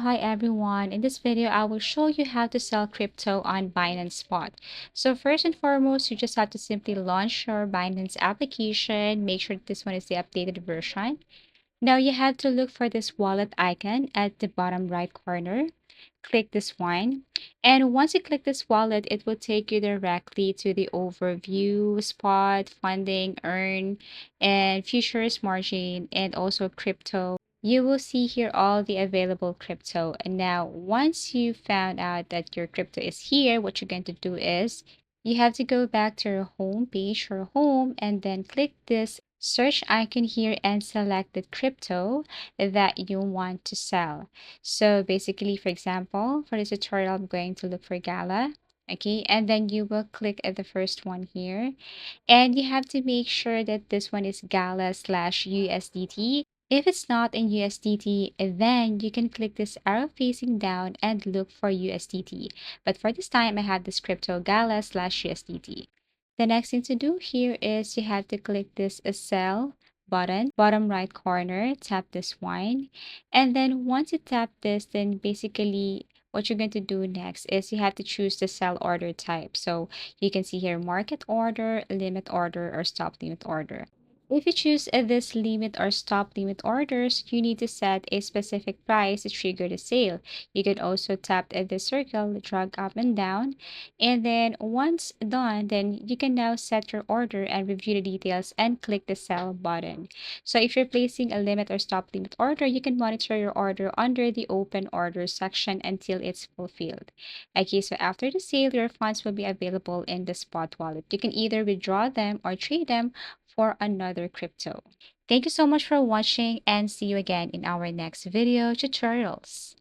Hi everyone, in this video I will show you how to sell crypto on Binance Spot. So first and foremost, you just have to simply launch your Binance application. Make sure that this one is the updated version. Now you have to look for this wallet icon at the bottom right corner. Click this one. And once you click this wallet, it will take you directly to the overview, spot, funding, earn, and futures margin, and also crypto. You will see here all the available crypto. And now, once you found out that your crypto is here, what you're going to do is you have to go back to your home page or home and then click this search icon here and select the crypto that you want to sell. So basically, for example, for this tutorial, I'm going to look for Gala. Okay, and then you will click at the first one here. And you have to make sure that this one is Gala slash USDT. If it's not in USDT, then you can click this arrow facing down and look for USDT. But for this time, I have this crypto Gala slash USDT. The next thing to do here is you have to click this sell button, bottom right corner, tap this one. And then once you tap this, then basically what you're going to do next is you have to choose the sell order type. So you can see here market order, limit order, or stop limit order. If you choose this limit or stop limit orders, you need to set a specific price to trigger the sale. You can also tap at the circle, drag up and down, and then once done, then you can now set your order and review the details and click the sell button. So if you're placing a limit or stop limit order, you can monitor your order under the open order section until it's fulfilled. Okay, so after the sale, your funds will be available in the spot wallet. You can either withdraw them or trade them for another crypto. Thank you so much for watching and see you again in our next video tutorials.